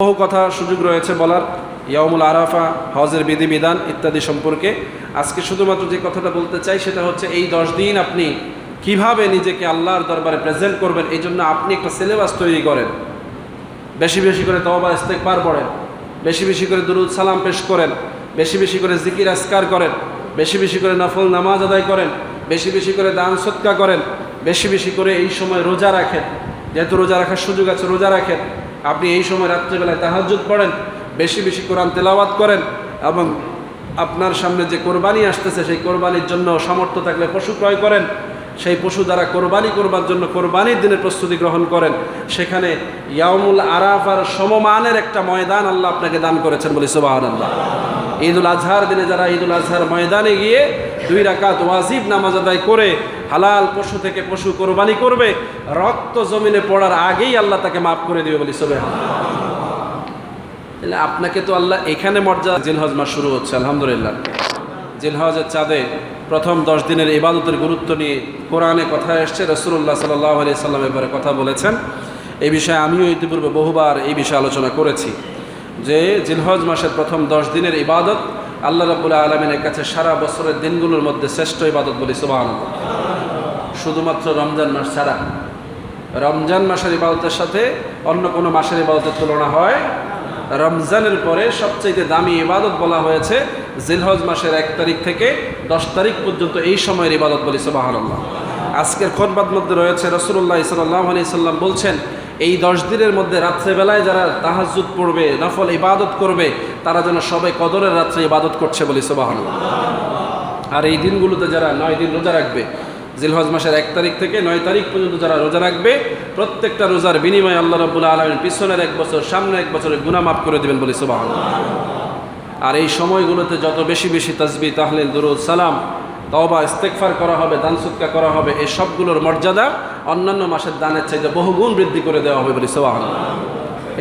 বহু কথা সুযোগ রয়েছে বলার, ইয়াউমুল আরাফা, হজের বিধিবিধান ইত্যাদি সম্পর্কে। আজকে শুধুমাত্র যে কথাটা বলতে চাই সেটা হচ্ছে এই 10 দিন আপনি কিভাবে নিজেকে আল্লাহর দরবারে প্রেজেন্ট করবেন, এই জন্য আপনি একটা সিলেবাস তৈরি করেন। বেশি বেশি করে তওবা ইস্তেগফার পড়েন, বেশি বেশি করে দুরূদ সালাম পেশ করেন, বেশি বেশি করে জিকির আজকার করেন, বেশি বেশি করে নফল নামাজ আদায় করেন, বেশি বেশি করে দান সদকা করেন, বেশি বেশি করে এই সময় রোজা রাখেন, যেহেতু রোজা রাখার সুযোগ আছে রোজা রাখেন। আপনি এই সময় রাত্রিবেলায় তাহাজ্জুদ পড়েন, বেশি বেশি কোরআন তেলাওয়াত করেন, এবং আপনার সামনে যে কোরবানি আসতেছে সেই কোরবানির জন্য সামর্থ্য থাকলে পশু ক্রয় করেন, সেই পশু দ্বারা কোরবানি করবার জন্য কোরবানির দিনের প্রস্তুতি গ্রহণ করেন। সেখানে ইয়াউমুল আরাফার সমমানের একটা ময়দান আল্লাহ আপনাকে দান করেছেন, বলি সুবহানাল্লাহ। ঈদুল আজহার দিনে যারা ঈদুল আজহার ময়দানে গিয়ে 2 রাকাত ওয়াজিব নামাজ আদায় করে হালাল পশু থেকে পশু কোরবানি করবে, রক্ত জমিনে পড়ার আগেই আল্লাহ তাকে মাফ করে দিবে, বলি সুবহানাল্লাহ। তাহলে আপনাকে তো আল্লাহ এখানে মর্যাদা। জিলহজ মাস শুরু হচ্ছে, আলহামদুলিল্লাহ। জিলহজের চাঁদে প্রথম 10 দিনের ইবাদতের গুরুত্ব নিয়ে কোরআনে কথা এসছে, রাসূলুল্লাহ সাল্লাল্লাহু আলাইহি সাল্লাম এবারে কথা বলেছেন। এই বিষয়ে আমিও ইতিপূর্বে বহুবার এই বিষয়ে আলোচনা করেছি যে জিলহজ মাসের প্রথম 10 দিনের ইবাদত আল্লাহ রাব্বুল আলামিনের কাছে সারা বছরের দিনগুলোর মধ্যে শ্রেষ্ঠ ইবাদত, বলি সুবহানাল্লাহ। শুধুমাত্র রমজান মাস ছাড়া, রমজান মাসের ইবাদতের সাথে অন্য কোনো মাসের ইবাদতের তুলনা হয়। রমজানের পরে সবচেয়ে দামি ইবাদত বলা হয়েছে জিলহজ মাসের 1 তারিখ থেকে 10 তারিখ পর্যন্ত এই সময়ের ইবাদত, বলি সুবহানাল্লাহ। আজকের খুতবার মধ্যে রয়েছে রাসূলুল্লাহ সাল্লাল্লাহু আলাইহি সাল্লাম বলছেন, এই 10 দিনের মধ্যে রাত্রেবেলায় যারা তাহাজ্জুদ পড়বে, নফল ইবাদত করবে, তারা যেন সবাই কদরের রাত্রে ইবাদত করছে, বলি সুবহানাল্লাহ। আর এই দিনগুলোতে যারা 9 দিন রোজা রাখবে, জিলহজ মাসের 1 তারিখ থেকে 9 তারিখ পর্যন্ত যারা রোজা রাখবে, প্রত্যেকটা রোজার বিনিময়ে আল্লাহ রাব্বুল আলামিন পিছনের 1 বছর, সামনে 1 বছরের গুনাহ মাফ করে দিবেন, বলি সুবহানাল্লাহ। আর এই সময়গুলোতে যত বেশি বেশি তাসবিহ, তাহলিল, দুরূদ সালাম, তওবা ইস্তেগফার করা হবে, দান সদকা করা হবে, এই সবগুলোর মর্যাদা অন্যান্য মাসের দানের চাইতে বহুগুণ বৃদ্ধি করে দেওয়া হবে, বলি সুবহানাল্লাহ।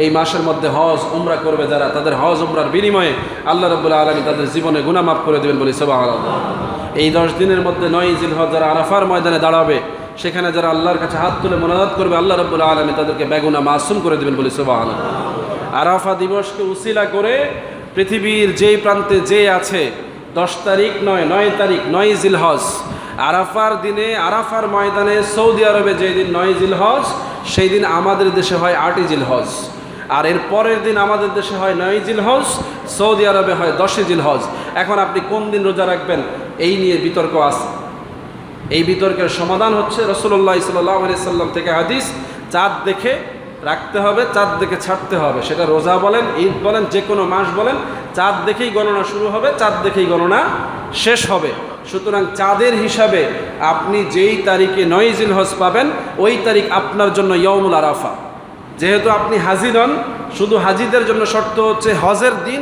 এই মাসের মধ্যে হজ উমরা করবে যারা, তাদের হজ উমরার বিনিময়ে আল্লাহ রাব্বুল আলামিন তাদের জীবনে গুনাহ মাফ করে দিবেন, বলি সুবহানাল্লাহ। এই 10 দিনের মধ্যে 9 জিলহজ যারা আরাফার ময়দানে দাঁড়াবে, সেখানে যারা আল্লাহর কাছে হাত তুলে মোনাজাত করবে, আল্লাহ রাব্বুল আলামিন তাদেরকে বেগুনাহ মাসুম করে দিবেন, বলি সুবহানাল্লাহ। আরাফা দিবসকে উসিলা করে পৃথিবীর যেই প্রান্তে যে আছে, 10 তারিখ নয়, 9 তারিখ, 9 জিলহজ, আরাফার দিনে আরাফার ময়দানে সৌদি আরবে যেই দিন 9 জিলহজ, সেই দিন আমাদের দেশে হয় 8 জিলহজ। আর এর পরের দিন আমাদের দেশে হয় 9 জিলহজ, সৌদি আরবে হয় 10 জিলহজ। এখন আপনি কোন দিন রোজা রাখবেন এই নিয়ে বিতর্ক আছে। এই বিতর্কের সমাধান হচ্ছে রাসূলুল্লাহ সাল্লাল্লাহু আলাইহি সাল্লাম থেকে হাদিস, চাঁদ দেখে রাখতে হবে, চাঁদ দেখে ছাড়তে হবে। সেটা রোজা বলেন, ঈদ বলেন, যে কোনো মাস বলেন, চাঁদ দেখেই গণনা শুরু হবে, চাঁদ দেখেই গণনা শেষ হবে। সুতরাং চাঁদের হিসাবে আপনি যেই তারিখে 9 জিলহজ পাবেন, ওই তারিখ আপনার জন্য ইয়াউমুল আরাফা। যেহেতু আপনি হাজি নন, শুধু হাজিদের জন্য শর্ত হচ্ছে হজের দিন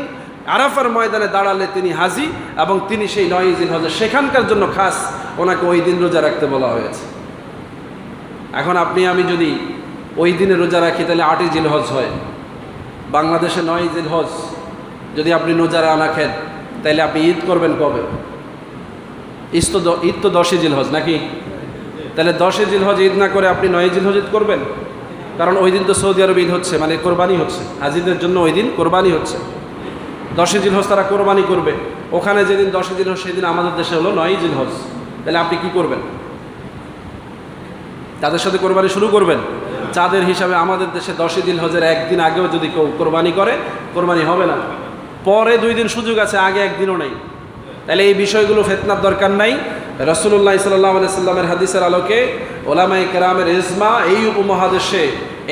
আরাফার ময়দানে দাঁড়ালে তিনি হাজি, এবং তিনি সেই 9 জিলহজের সেখানকার জন্য খাস ওনাকে ওই দিন রোজা রাখতে বলা হয়েছে। এখন আপনি আমি যদি ওই দিনে রোজা রাখি তাহলে 8 জিলহজ হয়। বাংলাদেশে 9 জিলহজ যদি আপনি রোজা না রাখেন তাহলে আপনি ঈদ করবেন কবে? ঈদ তো 10 জিলহজ নাকি? তাহলে 10 জিলহজ ঈদ না করে আপনি 9 জিলহজ ঈদ করবেন? কারণ ওই দিন তো সৌদি আরবে ঈদ হচ্ছে, মানে কোরবানি হচ্ছে, হাজিদের জন্য ওই দিন কোরবানি হচ্ছে। 10 জিলহজ তারা কোরবানি করবে, ওখানে যেদিন 10 জিলহজ সেদিন আমাদের দেশে হলো 9 জিলহজ। তাহলে আপনি কি করবেন? তাদের সাথে কোরবানি শুরু করবেন? চাঁদের হিসাবে আমাদের দেশে 10 জিলহজের একদিন আগেও যদি কেউ কোরবানি করে, কোরবানি হবে না। পরে 2 দিন সুযোগ আছে, আগে একদিনও নেই। তাহলে এই বিষয়গুলো ফিতনার দরকার নাই। রাসূলুল্লাহ সাল্লাল্লাহু আলাইহি সাল্লামের হাদিসের আলোকে ওলামায়ে কেরামের ইজমা এই উপমহাদেশে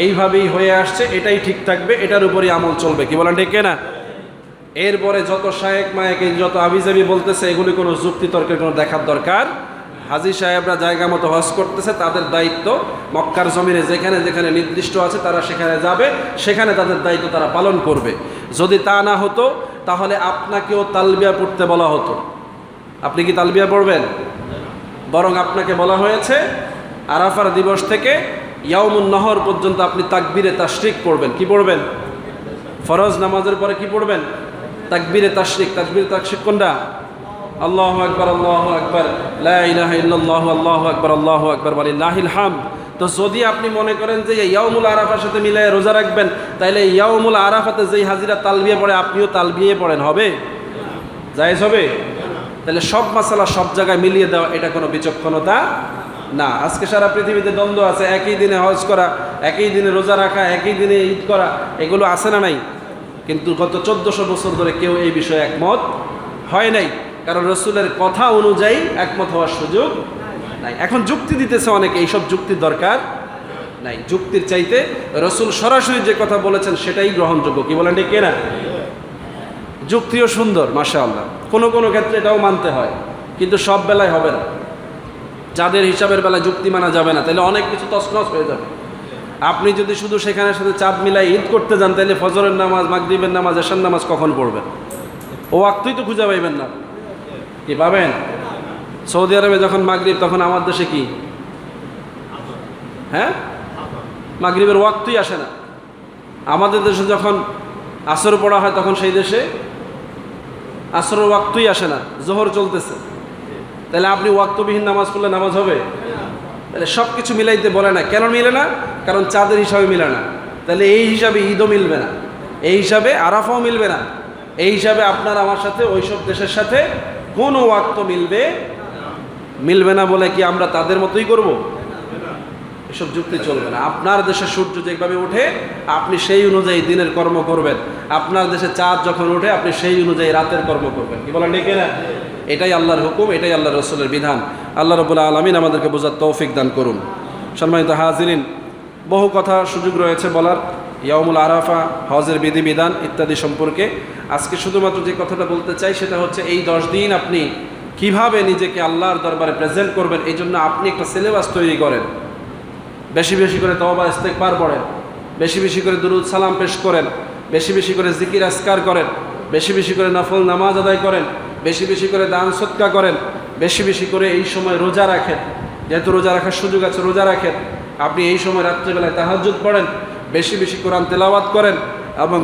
এইভাবেই হয়ে আসছে, এটাই ঠিক থাকবে, এটার উপরই আমল চলবে। কি বলেন, ঠিক না? এরপরে যত শায়েক মায়েক যত আবিজাবি বলতেছে, এগুলি কোনো যুক্তি তর্কের কোনো দেখার দরকার। হাজি সাহেবরা জায়গা মতো হজ করতেছে, তাদের দায়িত্ব মক্কার জমিনে যেখানে যেখানে নির্দিষ্ট আছে তারা সেখানে যাবে, সেখানে তাদের দায়িত্ব তারা পালন করবে। যদি তা না হতো তাহলে আপনাকেও তালবিয়া পড়তে বলা হতো। আপনি কি তালবিয়া পড়বেন? বরং আপনাকে বলা হয়েছে আরাফার দিবস থেকে ইয়াউমুন নহর পর্যন্ত আপনি তাকবীরে তাশরিক পড়বেন। কি পড়বেন? ফরজ নামাজের পরে কি পড়বেন? তাকবীরে তাশরিক। তাকবীরে তাশরিক কোনটা? আল্লাহু আকবার, আল্লাহু আকবার, লা ইলাহা ইল্লাল্লাহু, আল্লাহু আকবার, আল্লাহু আকবার, ওয়ালিল্লাহিল হামদ, তো যদি আপনি মনে করেন যে ইয়াউমুল আরাফার সাথে মিলিয়ে রোজা রাখবেন, তাইলে ইয়াউমুল আরাফাতে যেই হাজিরা তালবিয়া পড়ে আপনিও তালবিয়ে পড়েন, হবে? জায়েজ হবে? তাহলে সব মাসালা সব জায়গায় মিলিয়ে দেওয়া এটা কোনো বিচক্ষণতা না। আজকে সারা পৃথিবীতে দ্বন্দ্ব আছে, একই দিনে হজ করা, একই দিনে রোজা রাখা, একই দিনে ঈদ করা, এগুলো আছে না নাই? কিন্তু গত 1400 বছর ধরে কেউ এই বিষয়ে একমত হয় নাই, কারণ রসুলের কথা অনুযায়ী একমত হওয়ার সুযোগ নাই। এখন যুক্তি দিতেছে অনেকে, এইসব যুক্তির দরকার নাই। যুক্তির চাইতে রসুল সরাসরি যে কথা বলেছেন সেটাই গ্রহণযোগ্য। কি বলেন ঠিক না? যুক্তিও সুন্দর, মাশাআল্লাহ। কোনো কোনো ক্ষেত্রে এটাও মানতে হয়, কিন্তু সব বেলায় হবে না। চাঁদের হিসাবের বেলায় যুক্তি মানা যাবে না, তাহলে অনেক কিছু তছনছ হয়ে যাবে। আপনি যদি শুধু সেখানের সাথে চাঁদ মিলাই ঈদ করতে যান, তাহলে ফজরের নামাজ, মাগরিবের নামাজ, এশার নামাজ কখন পড়বেন? ও ওয়াক্তই তো খুঁজে পাইবেন না। কি পাবেন? সৌদি আরবে যখন মাগরিব, তখন আমার দেশে কি? হ্যাঁ, মাগরিবের ওয়াক্তই আসে না। আমাদের দেশে যখন আসর পড়া হয়, তখন সেই দেশে আসরের ওয়াক্তই আসে না, জোহর চলতেছে। তাহলে আপনি ওয়াক্তবিহীন নামাজ পড়লে নামাজ হবে? তাহলে সব কিছু মিলাইতে বলে না। কেন মিলে না? কারণ চাঁদের হিসাবে মিলে না। তাহলে এই হিসাবে ঈদও মিলবে না, এই হিসাবে আরাফাও মিলবে না, এই হিসাবে আপনার আমার সাথে ওইসব দেশের সাথে কোনো ওয়াক্ত মিলবে না বলে কি আমরা তাদের মতোই করব? এসব যুক্তি চলবে না। আপনার দেশে সূর্য যেভাবে ওঠে আপনি সেই অনুযায়ী দিনের কর্ম করবেন, আপনার দেশে চাঁদ যখন ওঠে আপনি সেই অনুযায়ী রাতের কর্ম করবেন। কি বলেন ঠিক না? এটাই আল্লাহর হুকুম, এটাই আল্লাহর রাসূলের বিধান। আল্লাহ রাব্বুল আলামিন আমাদেরকে বোঝার তৌফিক দান করুন। সম্মানিত হাজিরিন, বহু কথা সুযোগ রয়েছে বলার, ইয়াউমুল আরাফা, হজের বিধিবিধান ইত্যাদি সম্পর্কে। আজকে শুধুমাত্র যে কথাটা বলতে চাই সেটা হচ্ছে এই 10 দিন আপনি কিভাবে নিজেকে আল্লাহর দরবারে প্রেজেন্ট করবেন, এই জন্য আপনি একটা সিলেবাস তৈরি করেন। বেশি বেশি করে তওবা ইস্তেগফার পড়েন, বেশি বেশি করে দুরূদ সালাম পেশ করেন, বেশি বেশি করে জিকির আজকার করেন, বেশি বেশি করে নফল নামাজ আদায় করেন, বেশি বেশি করে দান সদকা করেন, বেশি বেশি করে এই সময় রোজা রাখেন। যেহেতু রোজা রাখার সুযোগ আছে, রোজা রাখেন। আপনি এই সময় রাত্রিবেলায় তাহাজ্জুদ পড়েন, বেশি বেশি কোরআন তেলাওয়াত করেন, এবং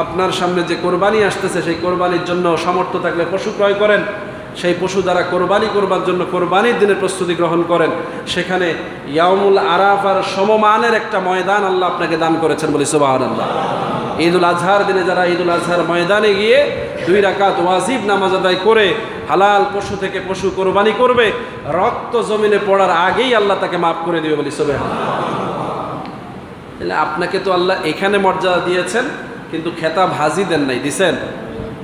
আপনার সামনে যে কোরবানি আসতেছে সেই কোরবানির জন্য সামর্থ্য থাকলে পশু ক্রয় করেন, সেই পশু দ্বারা কোরবানি করবার জন্য কোরবানির দিনের প্রস্তুতি গ্রহণ করেন। সেখানে ইয়াউমুল আরাফার সমমানের একটা ময়দান আল্লাহ আপনাকে দান করেছেন, বলি সুবহানাল্লাহ। ঈদুল আজহার দিনে যারা ঈদুল আজহার ময়দানে গিয়ে 2 রাকাত ওয়াজিব নামাজ আদায় করে হালাল পশু থেকে পশু কোরবানি করবে, রক্ত জমিনে পড়ার আগেই আল্লাহ তাকে মাফ করে দিবে, বলি সুবহানাল্লাহ। তাহলে আপনাকে তো আল্লাহ এখানে মর্যাদা দিয়েছেন, কিন্তু খেতাব হাজি দেন নাই, দিছেন?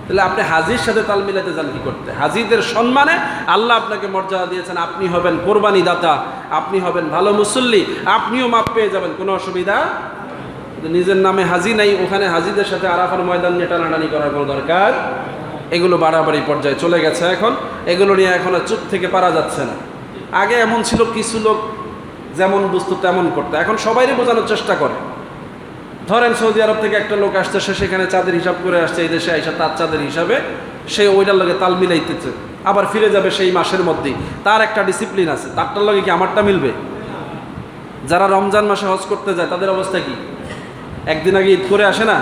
তাহলে আপনি হাজির সাথে তাল মিলাতে যান কি করতে? হাজিদের সম্মানে আল্লাহ আপনাকে মর্যাদা দিয়েছেন। আপনি হবেন কোরবানি দাতা, আপনি হবেন ভালো মুসল্লি, আপনিও মাপ পেয়ে যাবেন, কোনো অসুবিধা। নিজের নামে হাজি নাই, ওখানে হাজিদের সাথে আরাফার ময়দান নিয়ে টানাটানি করার কোনো দরকার। এগুলো বাড়াবাড়ি পর্যায়ে চলে গেছে এখন, এগুলো নিয়ে এখন আর চুপ থেকে পারা যাচ্ছে না। আগে এমন ছিল, কিছু লোক যেমন বুঝতো তেমন করতো, এখন সবাইরই বোঝানোর চেষ্টা করে। ধরেন সৌদি আরব থেকে একটা লোক আসছে, সে সেখানে চাঁদের হিসাব করে আসছে, এই দেশে আইসা তার চাঁদের হিসাবে সে ওইটার লগে তাল মিলাইতেছে, আবার ফিরে যাবে সেই মাসের মধ্যেই। তার একটা ডিসিপ্লিন আছে, তারটার লগে কি আমারটা মিলবে? যারা রমজান মাসে হজ করতে যায় তাদের অবস্থা কি? একদিন আগে ঈদ করে আসে না,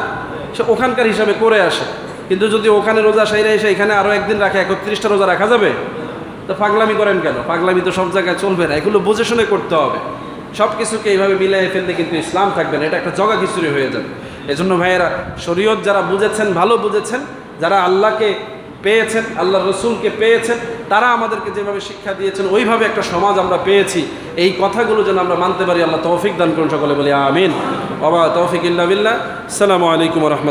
সে ওখানকার হিসাবে করে আসে। কিন্তু যদি ওখানে রোজা সাইরা এসে এখানে আরও একদিন রাখে, 31টা রোজা রাখা যাবে? তো পাগলামি করেন কেন? পাগলামি তো সব জায়গায় চলবে না, এগুলো বুঝে শুনে করতে হবে। সব কিছুকে এইভাবে মিলিয়ে ফেললে কিন্তু ইসলাম থাকবে না, এটা একটা জগা খিচুড়ি হয়ে যাবে। এজন্য ভাইয়েরা, শরীয়ত যারা বুঝেছেন, ভালো বুঝেছেন, যারা আল্লাহকে পেয়েছেন, আল্লাহ রসুলকে পেয়েছেন, তারা আমাদেরকে যেভাবে শিক্ষা দিয়েছেন ওইভাবে একটা সমাজ আমরা পেয়েছি। এই কথাগুলো যেন আমরা মানতে পারি, আল্লাহ তৌফিক দান করুন। সকলে বলি আমিন। ওয়া মা তৌফিক ইল্লা বিল্লাহ। আসসালামু আলাইকুম ওয়া রাহমাতুল্লাহ।